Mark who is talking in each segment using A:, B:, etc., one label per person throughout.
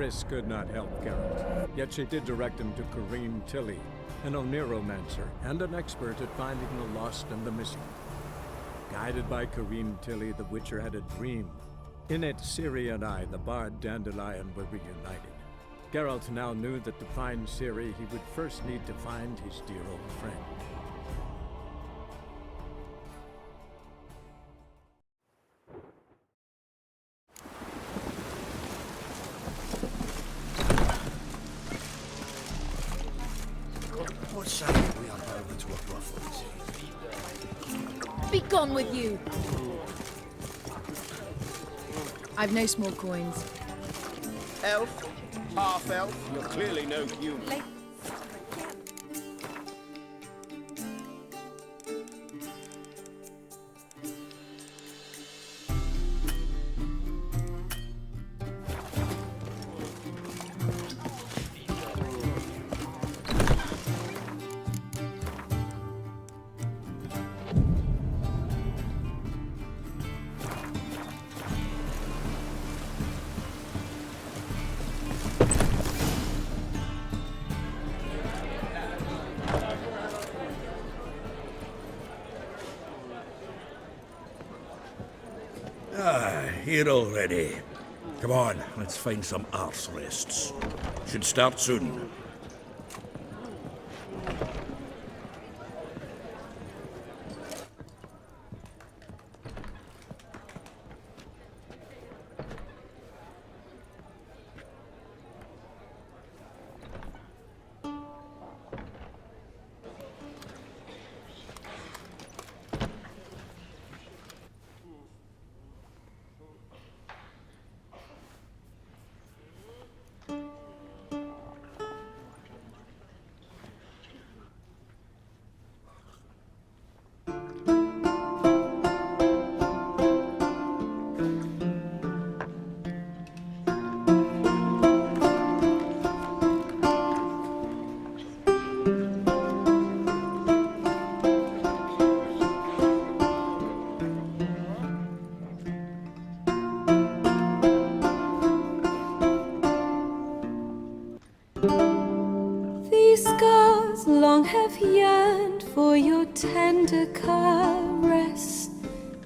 A: Triss could not help Geralt, yet she did direct him to Corrine Tilly, an Oniromancer and an expert at finding the lost and the missing. Guided by Corrine Tilly, the Witcher had a dream. In it, Ciri and I, the bard Dandelion, were reunited. Geralt now knew that to find Ciri, he would first need to find his dear old friend.
B: What say we are over to a brothel?
C: Be gone with you! I've no small coins.
D: Elf? Half-elf? You're clearly no human.
B: Here already. Come on, let's find some arse rests. Should start soon.
E: These scars long have yearned for your tender caress,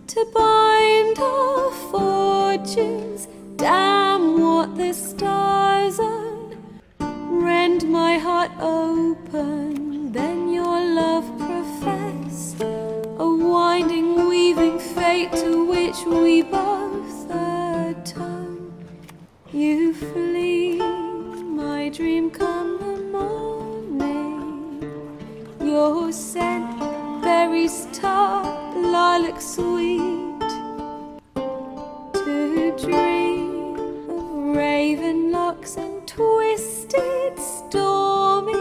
E: to bind our fortunes. Damn what the stars own. Rend my heart open, then your love profess, a winding, weaving fate to which we both atone. You flee, my dream come the morning. Your scent, berries tart, lilac sweet. To dream of raven locks and twisted, stormy,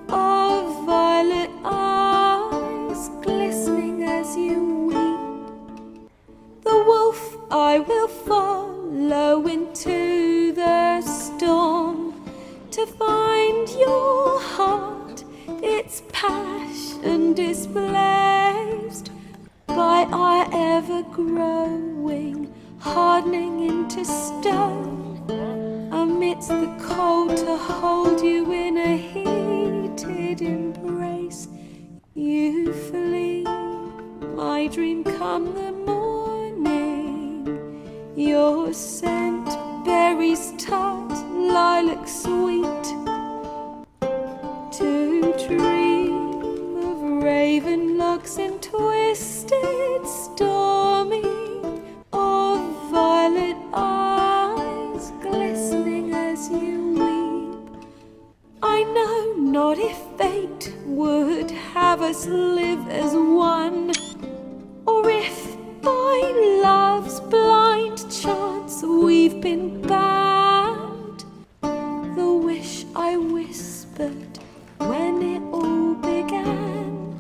E: of violet eyes glistening as you weep. The wolf I will follow into the storm, to find your heart, its passion displaced by our ever-growing, hardening into stone, amidst the cold to hold you in a heated embrace. You flee, my dream come the morning, your scent, berries tart, lilac sweet. To dream of raven locks and twisted, stormy, of violet eyes glistening as you weep. I know not if fate would have us live as one, or if by love's blind chance we've been bound. The wish I whispered when it all began,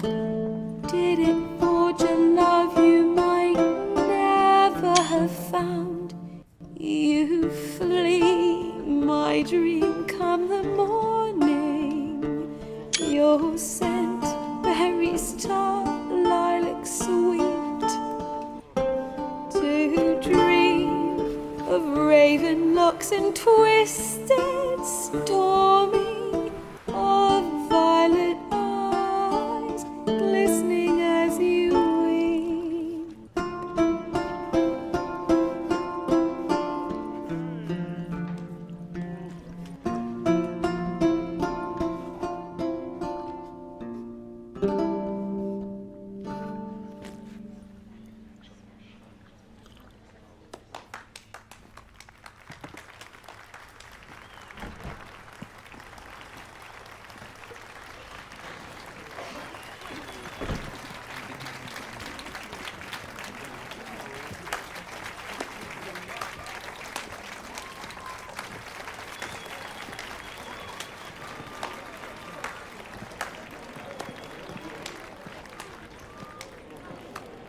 E: did it forge a love you might never have found? You flee, my dream come the morning, your scent, berries tart, lilac sweet. To dream of raven locks locks and twisted, stormy, of violet eyes glistening as you weep.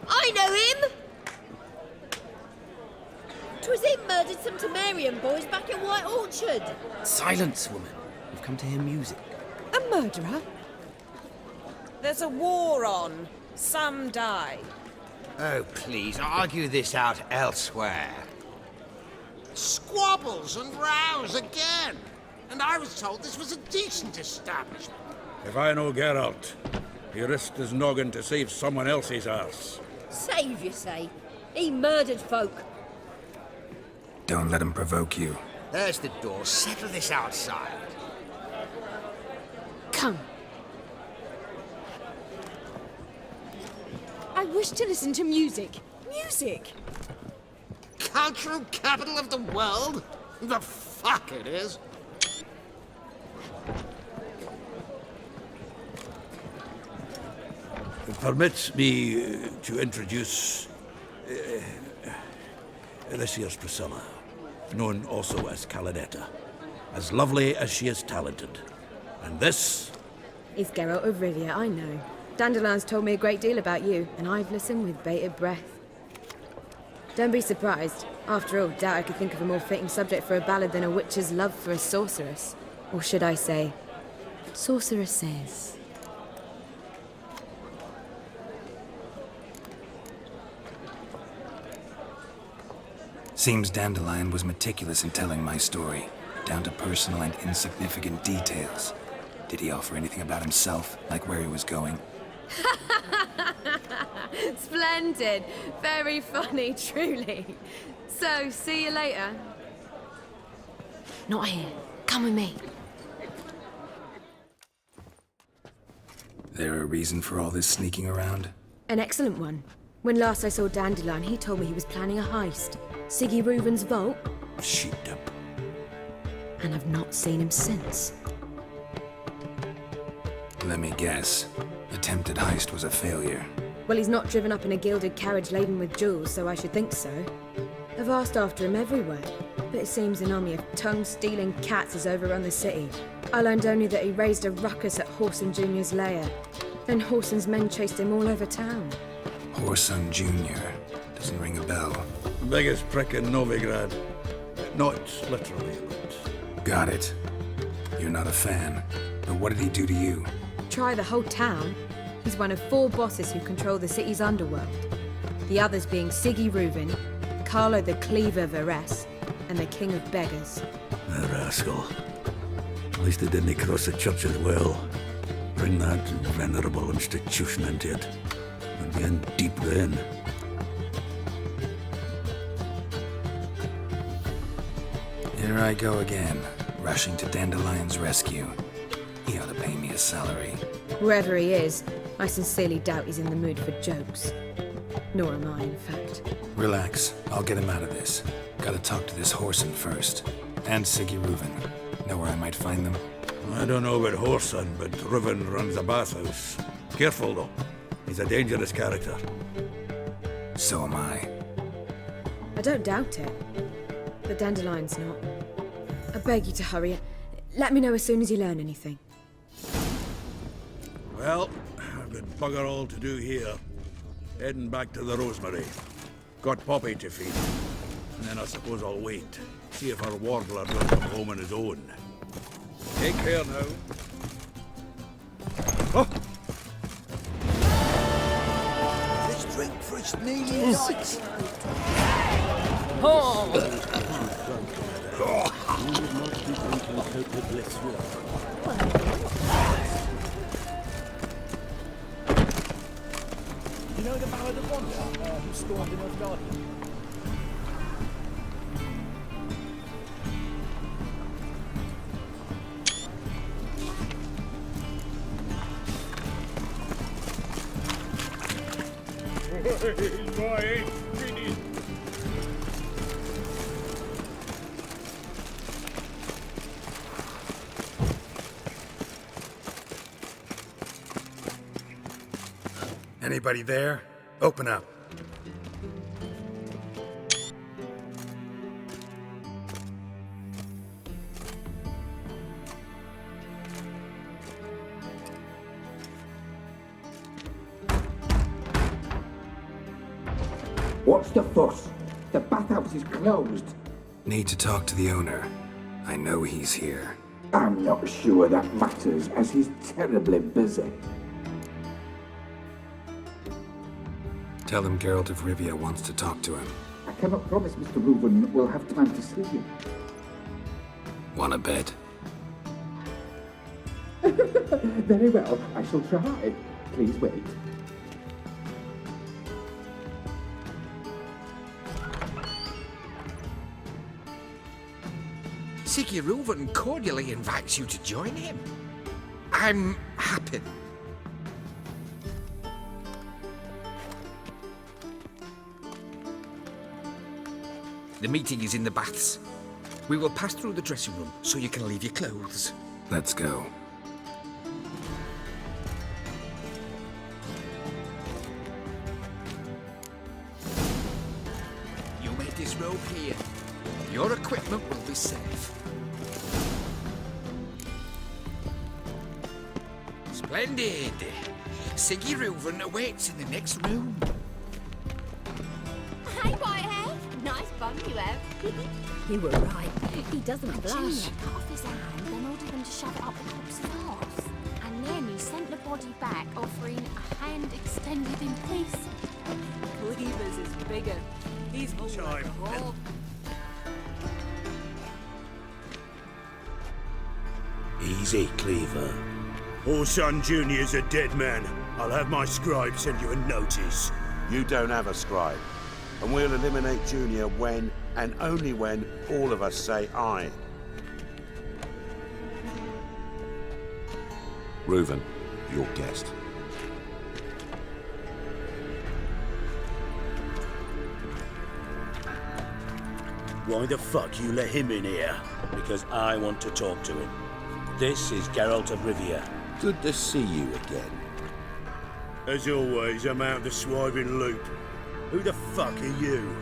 F: I know him! 'Twas him murdered some Temerian boys back at White Orchard.
G: Silence, woman. We've come to hear music.
C: A murderer?
H: There's a war on. Some die.
I: Oh, please, argue this out elsewhere.
D: Squabbles and rows again. And I was told this was a decent establishment.
B: If I know Geralt, he risked his noggin to save someone else's arse.
F: Save, you say? He murdered folk.
G: Don't let him provoke you.
I: There's the door. Settle this outside.
C: Come. I wish to listen to music. Music!
D: Cultural capital of the world? The fuck it is.
B: Permit me to introduce this here's Priscilla, known also as Calinetta, as lovely as she is talented. And this
J: Is Geralt of Rivia, I know. Dandelion's told me a great deal about you, and I've listened with bated breath. Don't be surprised. After all, doubt I could think of a more fitting subject for a ballad than a witch's love for a sorceress. Or should I say, sorceresses.
G: Seems Dandelion was meticulous in telling my story, down to personal and insignificant details. Did he offer anything about himself, like where he was going?
J: Splendid. Very funny, truly. So, see you later. Not here. Come with me.
G: There a reason for all this sneaking around?
J: An excellent one. When last I saw Dandelion, he told me he was planning a heist. Siggy Reuven's vault,
B: sheepdip.
J: and I've not seen him since.
G: Let me guess. Attempted heist was a failure.
J: Well, he's not driven up in a gilded carriage laden with jewels, so I should think so. I've asked after him everywhere, but it seems an army of tongue-stealing cats has overrun the city. I learned only that he raised a ruckus at Whoreson Jr.'s lair. Then Whoreson's men chased him all over town.
G: Whoreson Jr. Doesn't ring a bell.
B: Biggest prick in Novigrad. Not literally, but...
G: Got it. You're not a fan. But what did he do to you?
J: Try the whole town. He's one of 4 bosses who control the city's underworld. The others being Siggy Reuven, Carlo the Cleaver Varese, and the King of Beggars.
B: A rascal. At least they didn't cross the church as well. Bring that venerable institution into it. We'd be in deep then.
G: Here I go again, rushing to Dandelion's rescue. He ought to pay me a salary.
J: Whoever he is, I sincerely doubt he's in the mood for jokes. Nor am I, in fact.
G: Relax, I'll get him out of this. Gotta talk to this Whoreson first. And Siggy Reuven. Know where I might find them?
B: I don't know about Whoreson, but Reuven runs a bathhouse. Careful, though. He's a dangerous character.
G: So am I.
J: I don't doubt it. But Dandelion's not. I beg you to hurry. Let me know as soon as you learn anything.
B: Well, I've got bugger all to do here. Heading back to the Rosemary. Got Poppy to feed. And then I suppose I'll wait. See if our warbler doesn't come home on his own. Take care now. Oh!
I: Let's drink for its nearly night.
H: Oh!
K: You know the Ballad of Wanda, who stormed in Asgardian?
G: Anybody there? Open up.
L: What's the fuss? The bathhouse is closed.
G: Need to talk to the owner. I know he's here.
L: I'm not sure that matters, as he's terribly busy.
G: Tell him Geralt of Rivia wants to talk to him.
L: I cannot promise Mr. Reuven will have time to see him.
G: Wanna bet?
L: Very well, I shall try. Please wait.
I: Siggy Reuven cordially invites you to join him. I'm happy. The meeting is in the baths. We will pass through the dressing room so you can leave your clothes.
G: Let's go.
I: You may disrobe here. Your equipment will be safe. Splendid! Siggy Reuven awaits in the next room.
F: Hey, Whitehead. Nice bum you have.
C: You were right.
F: He doesn't blush.
M: Junior cut off his hand, then ordered them to shove it up the corpse's arse. And then he sent the body back, offering a hand extended in peace.
C: Cleaver's is bigger. He's more like a hog.
K: Easy, Cleaver. Orson Jr.'s a dead man. I'll have my scribe send you a notice.
N: You don't have a scribe. And we'll eliminate Junior when, and only when, all of us say aye.
O: Reuven, your guest.
K: Why the fuck you let him in here? Because I want to talk to him. This is Geralt of Rivia.
O: Good to see you again.
K: As always, I'm out the swiving loop. Who the fuck are you?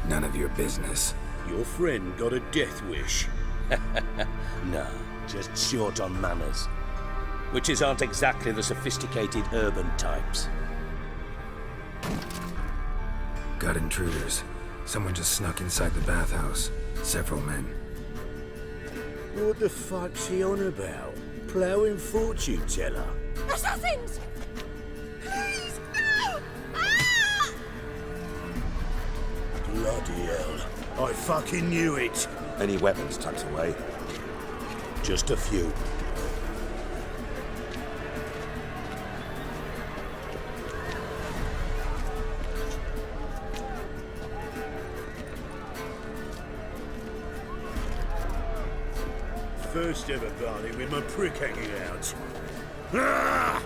G: None of your business.
K: Your friend got a death wish. No, just short on manners. Witches aren't exactly the sophisticated urban types.
G: Got intruders. Someone just snuck inside the bathhouse. Several men.
K: What the fuck's he on about? Ploughing fortune teller?
F: Assassins! Please, no! Ah!
K: Bloody hell. I fucking knew it.
N: Any weapons tucked away?
K: Just a few. First ever party with my prick hanging out. Ah!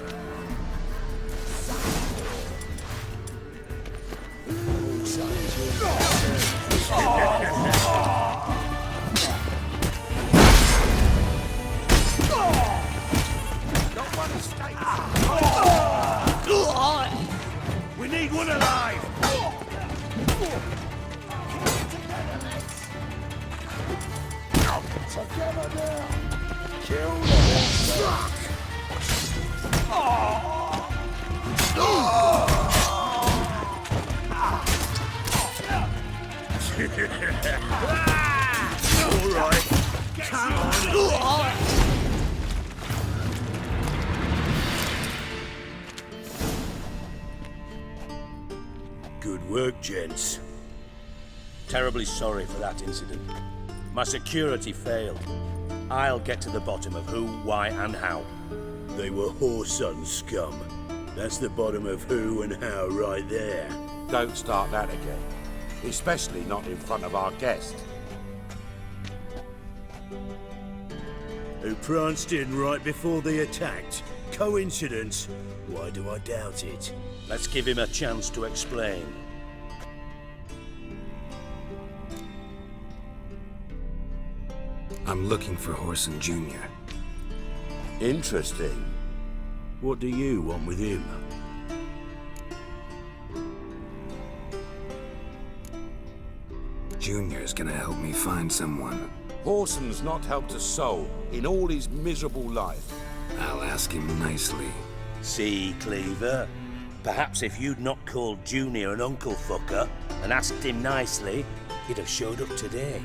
K: We need one alive! Together now! Kill them! Fuck! All right, come on! Good work, gents. Terribly sorry for that incident. My security failed. I'll get to the bottom of who, why, and how. They were Whoreson scum. That's the bottom of who and how right there.
N: Don't start that again. Especially not in front of our guest.
K: Who pranced in right before they attacked. Coincidence? Why do I doubt it? Let's give him a chance to explain.
G: I'm looking for Whoreson Jr.
N: Interesting.
K: What do you want with him?
G: Junior's gonna help me find someone.
N: Whoreson's not helped a soul in all his miserable life.
G: I'll ask him nicely.
K: See, Cleaver? Perhaps if you'd not called Junior an uncle fucker and asked him nicely, he'd have showed up today.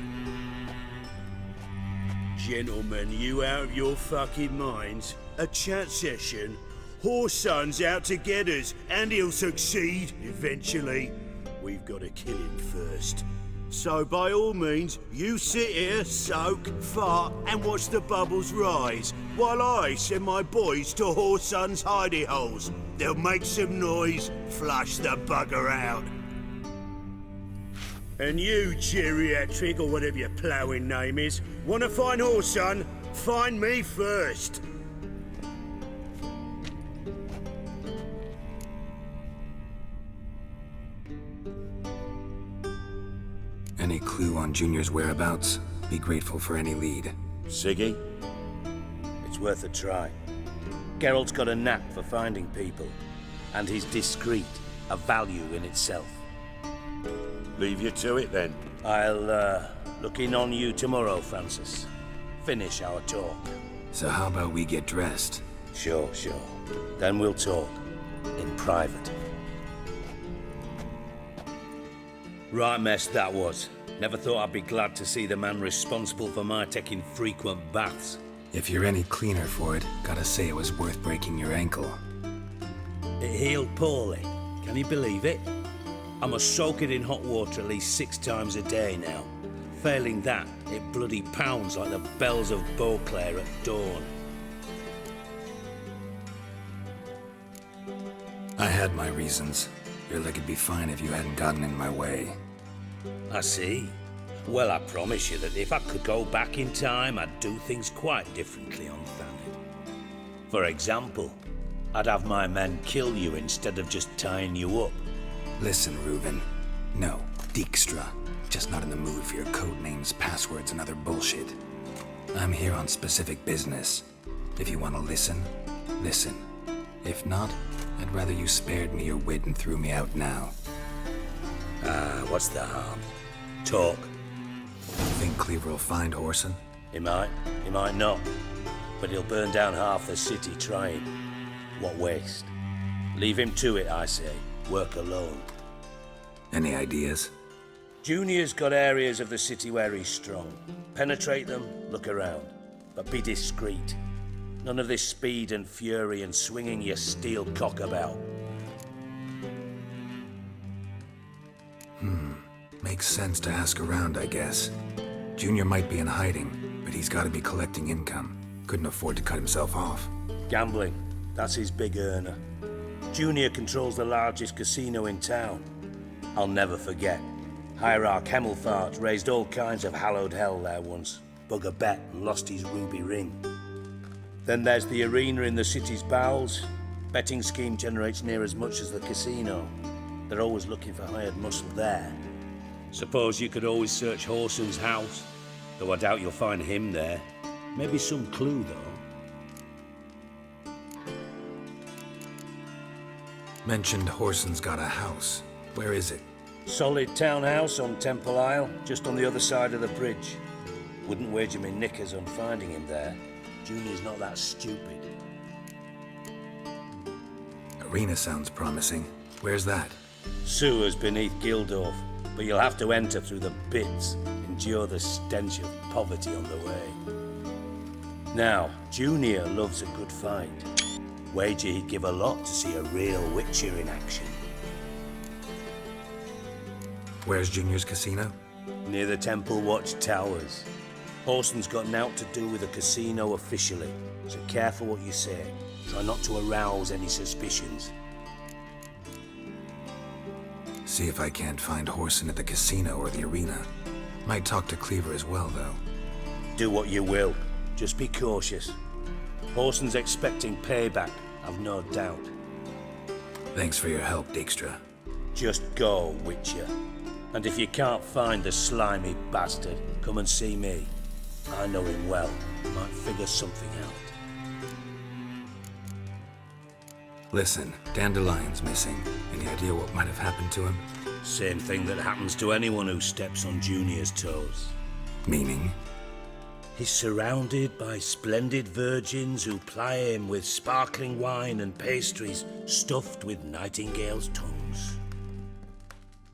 K: Gentlemen, you out of your fucking minds? A chat session? Whoreson's out to get us, and he'll succeed eventually. We've got to kill him first. So by all means, you sit here, soak, fart, and watch the bubbles rise, while I send my boys to Whoreson's hidey holes. They'll make some noise, flush the bugger out. And you, geriatric, or whatever your ploughing name is, want to find Whoreson? Find me first.
G: Any clue on Junior's whereabouts? Be grateful for any lead.
N: Siggy?
K: It's worth a try. Geralt's got a knack for finding people, and he's discreet, a value in itself.
N: Leave you to it then.
K: I'll look in on you tomorrow, Francis. Finish our talk.
G: So how about we get dressed?
K: Sure. Then we'll talk. In private. Right mess that was. Never thought I'd be glad to see the man responsible for my taking frequent baths.
G: If you're any cleaner for it, gotta say it was worth breaking your ankle.
K: It healed poorly. Can you believe it? I must soak it in hot water at least 6 times a day now. Failing that, it bloody pounds like the bells of Beauclair at dawn.
G: I had my reasons. Your leg would be fine if you hadn't gotten in my way.
K: I see. Well, I promise you that if I could go back in time, I'd do things quite differently on Thanet. For example, I'd have my men kill you instead of just tying you up.
G: Listen, Reuven. No, Dijkstra. Just not in the mood for your code names, passwords, and other bullshit. I'm here on specific business. If you want to listen, listen. If not, I'd rather you spared me your wit and threw me out now.
K: What's the harm? Talk.
G: Think Cleaver will find Whoreson?
K: He might not. But he'll burn down half the city trying. What waste? Leave him to it, I say. Work alone.
G: Any ideas?
K: Junior's got areas of the city where he's strong. Penetrate them, look around. But be discreet. None of this speed and fury and swinging your steel cock about.
G: Makes sense to ask around, I guess. Junior might be in hiding, but he's got to be collecting income. Couldn't afford to cut himself off.
K: Gambling. That's his big earner. Junior controls the largest casino in town. I'll never forget. Hierarch Hemmelfart raised all kinds of hallowed hell there once. Bug a bet and lost his ruby ring. Then there's the arena in the city's bowels. Betting scheme generates near as much as the casino. They're always looking for hired muscle there. Suppose you could always search Whoreson's house, though I doubt you'll find him there. Maybe some clue, though.
G: Mentioned Whoreson's got a house. Where is it?
K: Solid townhouse on Temple Isle, just on the other side of the bridge. Wouldn't wager me knickers on finding him there. Junior's not that stupid.
G: Arena sounds promising. Where's that?
K: Sewers beneath Gildorf, but you'll have to enter through the pits, endure the stench of poverty on the way. Now, Junior loves a good fight. Wager he'd give a lot to see a real Witcher in action.
G: Where's Junior's casino?
K: Near the Temple Watch Towers. Horson's got naught to do with the casino officially, so careful what you say. Try not to arouse any suspicions.
G: See if I can't find Horson at the casino or the arena. Might talk to Cleaver as well, though.
K: Do what you will. Just be cautious. Horson's expecting payback, I've no doubt.
G: Thanks for your help, Dijkstra.
K: Just go, Witcher. And if you can't find the slimy bastard, come and see me. I know him well. Might figure something out.
G: Listen, Dandelion's missing. Any idea what might have happened to him?
K: Same thing that happens to anyone who steps on Junior's toes.
G: Meaning?
K: He's surrounded by splendid virgins who ply him with sparkling wine and pastries stuffed with nightingales' tongues.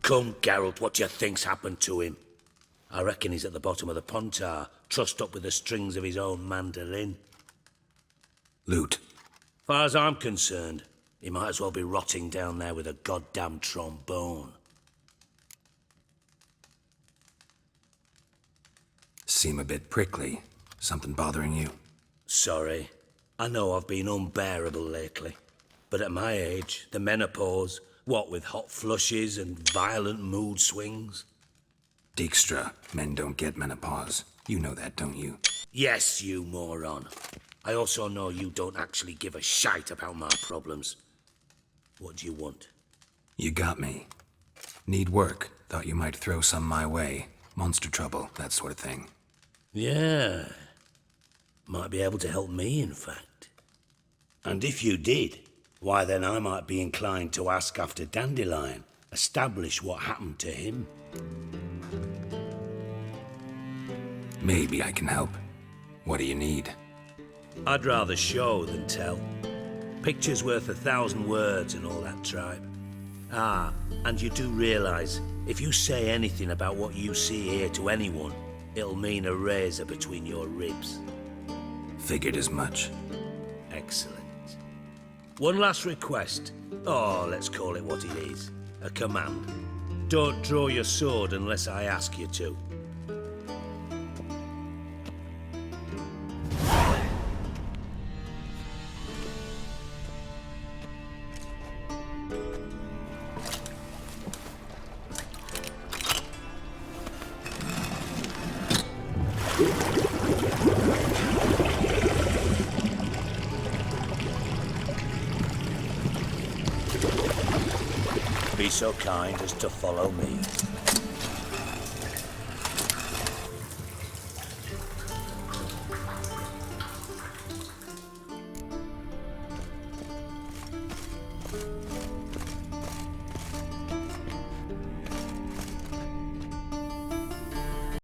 K: Come, Geralt, what do you think's happened to him? I reckon he's at the bottom of the Pontar, trussed up with the strings of his own mandolin.
G: Loot.
K: Far as I'm concerned, he might as well be rotting down there with a goddamn trombone.
G: Seem a bit prickly. Something bothering you?
K: Sorry. I know I've been unbearable lately. But at my age, the menopause, what with hot flushes and violent mood swings?
G: Dijkstra, men don't get menopause. You know that, don't you?
K: Yes, you moron. I also know you don't actually give a shite about my problems. What do you want?
G: You got me. Need work. Thought you might throw some my way. Monster trouble, that sort of thing.
K: Yeah. Might be able to help me, in fact. And if you did, why then I might be inclined to ask after Dandelion, establish what happened to him.
G: Maybe I can help. What do you need?
K: I'd rather show than tell. Picture's worth 1,000 words and all that tribe. Ah, and you do realize, if you say anything about what you see here to anyone, it'll mean a razor between your ribs.
G: Figured as much.
K: Excellent. One last request. Oh, let's call it what it is. A command. Don't draw your sword unless I ask you to. Be so kind as to follow me.